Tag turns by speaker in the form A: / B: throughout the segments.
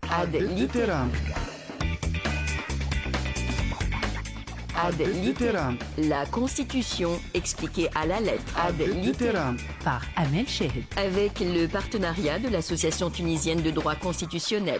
A: Ad litteram. Ad litteram. La Constitution expliquée à la lettre. Ad litteram.
B: Par Amel Chehed.
A: Avec le partenariat de l'Association tunisienne de droit constitutionnel.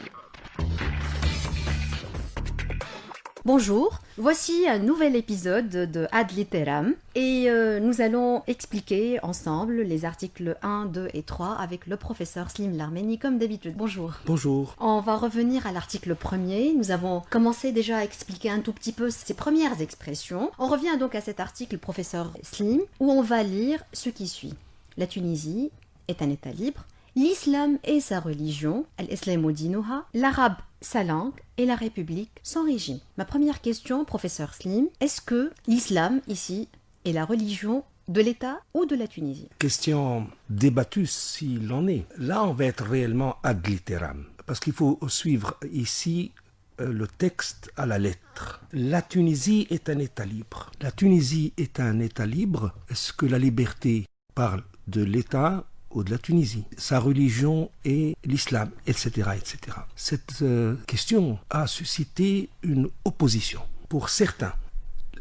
C: Bonjour, voici un nouvel épisode de Ad litteram et nous allons expliquer ensemble les articles 1, 2 et 3 avec le professeur Slim Larmeni comme d'habitude. Bonjour.
D: Bonjour.
C: On va revenir à l'article 1er. Nous avons commencé déjà à expliquer un tout petit peu ces premières expressions. On revient donc à cet article, professeur Slim, où on va lire ce qui suit. La Tunisie est un État libre. L'islam est sa religion, al-islamu dinuha, l'arabe sa langue et la République son régime. Ma première question, professeur Slim, est-ce que l'islam ici est la religion de l'État ou de la Tunisie?
D: Question débattue s'il en est. Là, on va être réellement ad litteram, parce qu'il faut suivre ici le texte à la lettre. La Tunisie est un État libre. La Tunisie est un État libre. Est-ce que la liberté parle de l'État ou de la Tunisie? Sa religion est l'islam, etc., etc. Cette question a suscité une opposition. Pour certains,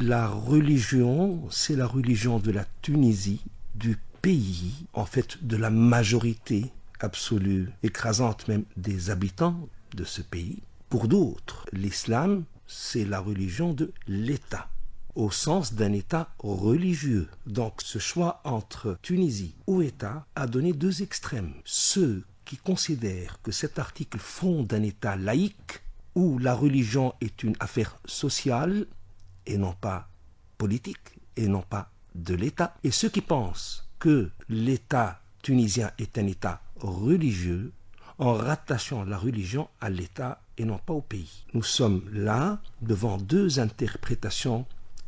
D: la religion, c'est la religion de la Tunisie, du pays, en fait de la majorité absolue, écrasante même des habitants de ce pays. Pour d'autres, l'islam, c'est la religion de l'État, au sens d'un État religieux. Donc ce choix entre Tunisie ou État a donné deux extrêmes. Ceux qui considèrent que cet article fonde un État laïque, où la religion est une affaire sociale et non pas politique, et non pas de l'État, et ceux qui pensent que l'État tunisien est un État religieux, en rattachant la religion à l'État et non pas au pays. Nous sommes là devant deux interprétations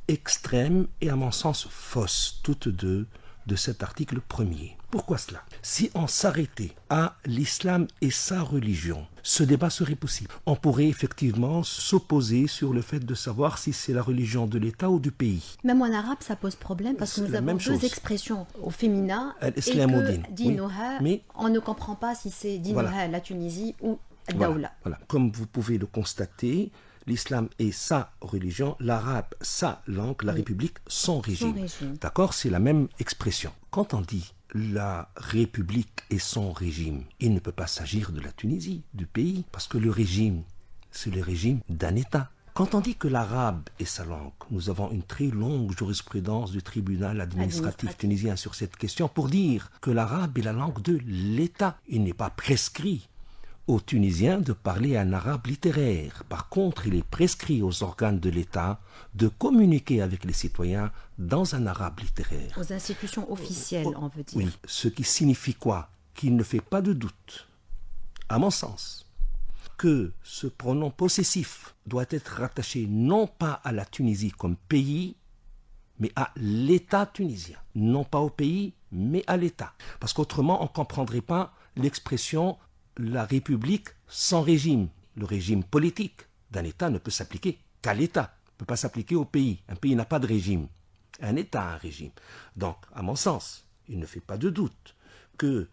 D: extrême et à mon sens fausse, toutes deux, de cet article premier. Pourquoi cela? Si on s'arrêtait à l'islam et sa religion, ce débat serait possible. On pourrait effectivement s'opposer sur le fait de savoir si c'est la religion de l'État ou du pays.
C: Même en arabe, ça pose problème parce que nous avons deux expressions au féminin et que dinuha,
D: mais
C: on ne comprend pas si c'est dinuha la Tunisie ou Daoula.
D: Voilà. Comme vous pouvez le constater, l'islam est sa religion, l'arabe sa langue, la République son régime. D'accord? C'est la même expression. Quand on dit la République et son régime, il ne peut pas s'agir de la Tunisie, du pays, parce que le régime, c'est le régime d'un État. Quand on dit que l'arabe est sa langue, nous avons une très longue jurisprudence du tribunal administratif tunisien sur cette question pour dire que l'arabe est la langue de l'État. Il n'est pas prescrit aux Tunisiens de parler un arabe littéraire. Par contre, il est prescrit aux organes de l'État de communiquer avec les citoyens dans un arabe littéraire.
C: Aux institutions officielles, on veut dire.
D: Oui, ce qui signifie quoi? Qu'il ne fait pas de doute, à mon sens, que ce pronom possessif doit être rattaché non pas à la Tunisie comme pays, mais à l'État tunisien. Non pas au pays, mais à l'État. Parce qu'autrement, on ne comprendrait pas l'expression la République sans régime. Le régime politique d'un État ne peut s'appliquer qu'à l'État, ne peut pas s'appliquer au pays. Un pays n'a pas de régime. Un État a un régime. Donc, à mon sens, il ne fait pas de doute que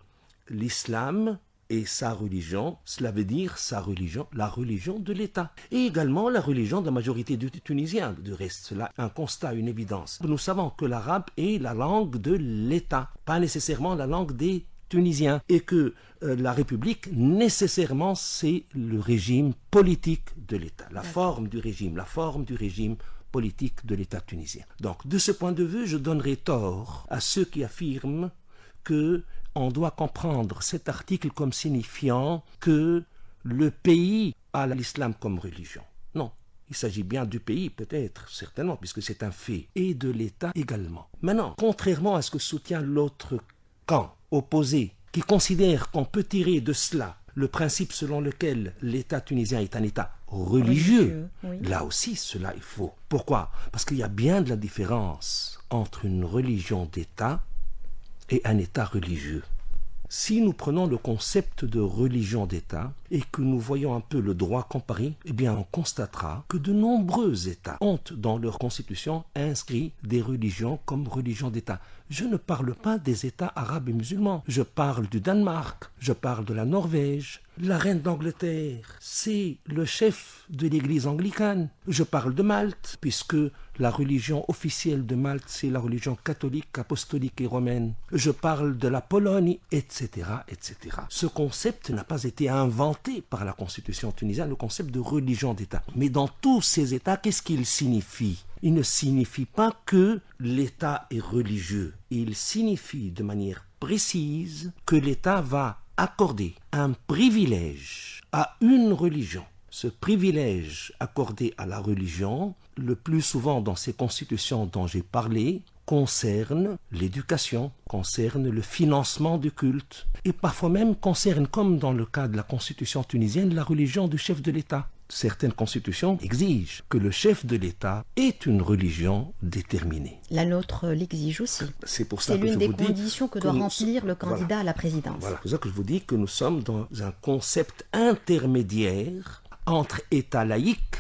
D: l'islam est sa religion, cela veut dire sa religion, la religion de l'État. Et également la religion de la majorité des Tunisiens. De reste, cela un constat, une évidence. Nous savons que l'arabe est la langue de l'État, pas nécessairement la langue des Tunisiens, et que la République, nécessairement, c'est le régime politique de l'État, la forme du régime politique de l'État tunisien. Donc, de ce point de vue, je donnerai tort à ceux qui affirment que on doit comprendre cet article comme signifiant que le pays a l'islam comme religion. Non. Il s'agit bien du pays, peut-être, certainement, puisque c'est un fait, et de l'État également. Maintenant, contrairement à ce que soutient l'autre camp opposé, qui considère qu'on peut tirer de cela le principe selon lequel l'État tunisien est un État religieux, oui. Là aussi, cela est faux. Pourquoi? Parce qu'il y a bien de la différence entre une religion d'État et un État religieux. Si nous prenons le concept de religion d'État et que nous voyons un peu le droit comparé, eh bien on constatera que de nombreux États ont dans leur constitution inscrit des religions comme religion d'État. je ne parle pas des États arabes et musulmans. Je parle du Danemark, je parle de la Norvège. La reine d'Angleterre, c'est le chef de l'église anglicane. Je parle de Malte, puisque la religion officielle de Malte, c'est la religion catholique, apostolique et romaine. Je parle de la Pologne, etc., etc. Ce concept n'a pas été inventé par la constitution tunisienne, le concept de religion d'État. Mais dans tous ces États, qu'est-ce qu'il signifie ? Il ne signifie pas que l'État est religieux. Il signifie de manière précise que l'État va accorder un privilège à une religion. Ce privilège accordé à la religion, le plus souvent dans ces constitutions dont j'ai parlé, concerne l'éducation, concerne le financement du culte et parfois même concerne, comme dans le cas de la constitution tunisienne, la religion du chef de l'État. Certaines constitutions exigent que le chef de l'État ait une religion déterminée.
C: La nôtre l'exige aussi.
D: C'est pour ça
C: C'est
D: que
C: l'une
D: je
C: des
D: vous dis
C: conditions que doit remplir le candidat à la présidence.
D: Voilà, c'est pour ça que je vous dis que nous sommes dans un concept intermédiaire entre État laïque,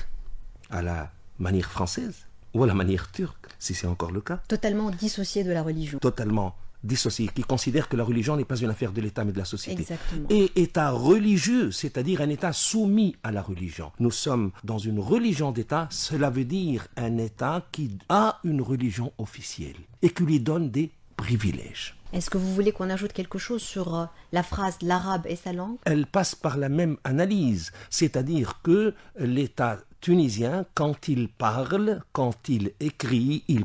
D: à la manière française, ou à la manière turque, si c'est encore le cas.
C: Totalement dissocié de la religion.
D: Totalement dissocié, qui considère que la religion n'est pas une affaire de l'État mais de la société.
C: Exactement.
D: Et État religieux, c'est-à-dire un État soumis à la religion. Nous sommes dans une religion d'État, cela veut dire un État qui a une religion officielle et qui lui donne des privilèges.
C: Est-ce que vous voulez qu'on ajoute quelque chose sur la phrase « l'arabe et sa langue » ?
D: Elle passe par la même analyse, c'est-à-dire que l'État tunisien, quand il parle, quand il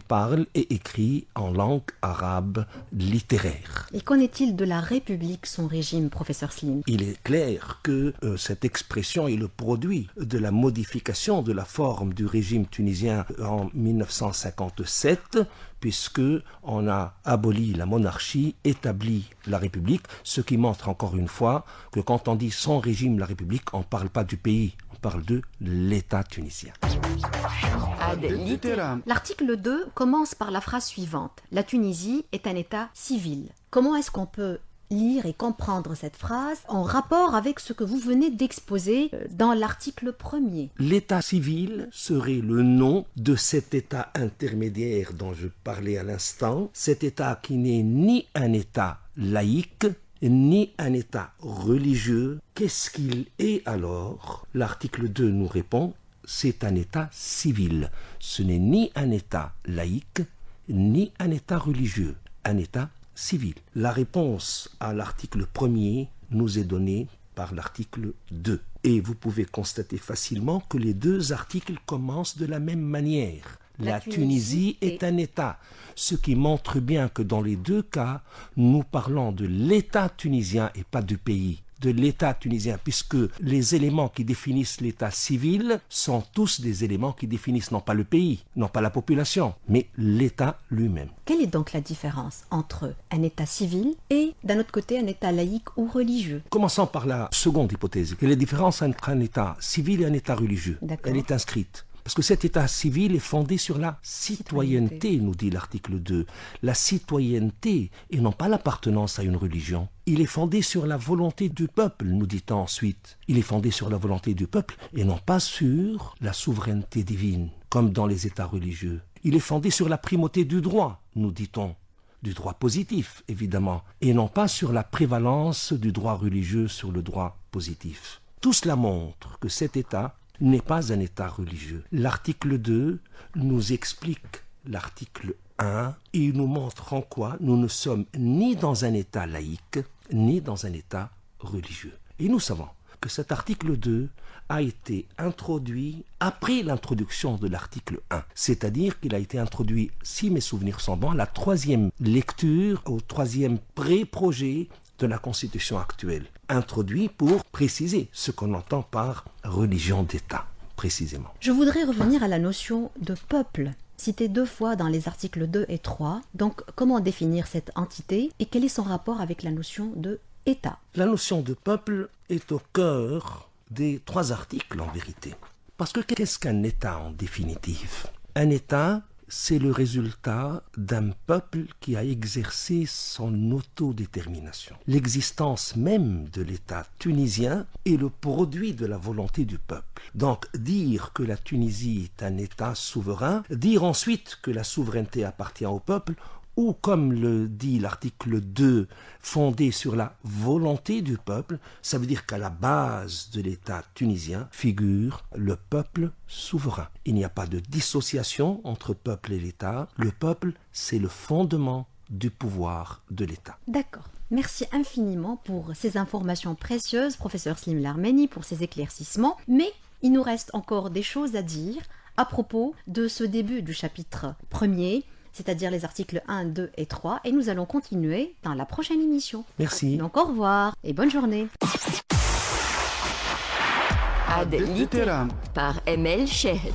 D: parle et écrit en langue arabe littéraire.
C: Et qu'en est-il de la République, son régime, professeur Slim ?
D: Il est clair que cette expression est le produit de la modification de la forme du régime tunisien en 1957, puisque on a aboli la monarchie, établi la République, ce qui montre encore une fois que quand on dit son régime, la République, on ne parle pas du pays, on parle de l'État tunisien.
A: Ad litteram.
C: L'article 2 commence par la phrase suivante. La Tunisie est un État civil. Comment est-ce qu'on peut lire et comprendre cette phrase en rapport avec ce que vous venez d'exposer dans l'article 1er?
D: L'état civil serait le nom de cet état intermédiaire dont je parlais à l'instant, cet état qui n'est ni un état laïque, ni un état religieux. Qu'est-ce qu'il est alors? L'article 2 nous répond, c'est un état civil. Ce n'est ni un état laïque, ni un état religieux, un état civil. La réponse à l'article 1er nous est donnée par l'article 2. Et vous pouvez constater facilement que les deux articles commencent de la même manière. La Tunisie est un État, ce qui montre bien que dans les deux cas, nous parlons de l'État tunisien et pas du pays, de l'État tunisien, puisque les éléments qui définissent l'État civil sont tous des éléments qui définissent non pas le pays, non pas la population, mais l'État lui-même.
C: Quelle est donc la différence entre un État civil et, d'un autre côté, un État laïque ou religieux?
D: Commençons par la seconde hypothèse. Quelle est la différence entre un État civil et un État religieux?
C: D'accord.
D: Elle est inscrite. Parce que cet état civil est fondé sur la citoyenneté, nous dit l'article 2. La citoyenneté et non pas l'appartenance à une religion. Il est fondé sur la volonté du peuple, nous dit-on ensuite. Il est fondé sur la volonté du peuple et non pas sur la souveraineté divine, comme dans les états religieux. Il est fondé sur la primauté du droit, nous dit-on. Du droit positif, évidemment, et non pas sur la prévalence du droit religieux sur le droit positif. Tout cela montre que cet état n'est pas un état religieux. L'article 2 nous explique l'article 1 et il nous montre en quoi nous ne sommes ni dans un état laïque, ni dans un état religieux. Et nous savons que cet article 2 a été introduit après l'introduction de l'article 1. C'est-à-dire qu'il a été introduit, si mes souvenirs sont bons, à la troisième lecture, au troisième pré-projet de la Constitution actuelle, introduit pour préciser ce qu'on entend par religion d'État, précisément.
C: Je voudrais revenir à la notion de peuple, citée 2 fois dans les articles 2 et 3. Donc, comment définir cette entité et quel est son rapport avec la notion de État?
D: La notion de peuple est au cœur des 3 articles, en vérité. Parce que qu'est-ce qu'un État, en définitive? Un État, c'est le résultat d'un peuple qui a exercé son autodétermination. L'existence même de l'État tunisien est le produit de la volonté du peuple. Donc, dire que la Tunisie est un État souverain, dire ensuite que la souveraineté appartient au peuple, ou comme le dit l'article 2, fondé sur la volonté du peuple, ça veut dire qu'à la base de l'État tunisien figure le peuple souverain. Il n'y a pas de dissociation entre peuple et l'État. Le peuple, c'est le fondement du pouvoir de l'État.
C: D'accord. Merci infiniment pour ces informations précieuses, professeur Slim Lermeni, pour ces éclaircissements. Mais il nous reste encore des choses à dire à propos de ce début du chapitre 1er, c'est-à-dire les articles 1, 2 et 3, et nous allons continuer dans la prochaine émission.
D: Merci.
C: Donc au revoir et bonne journée.
A: Ad Litteram par Emel Cheikh.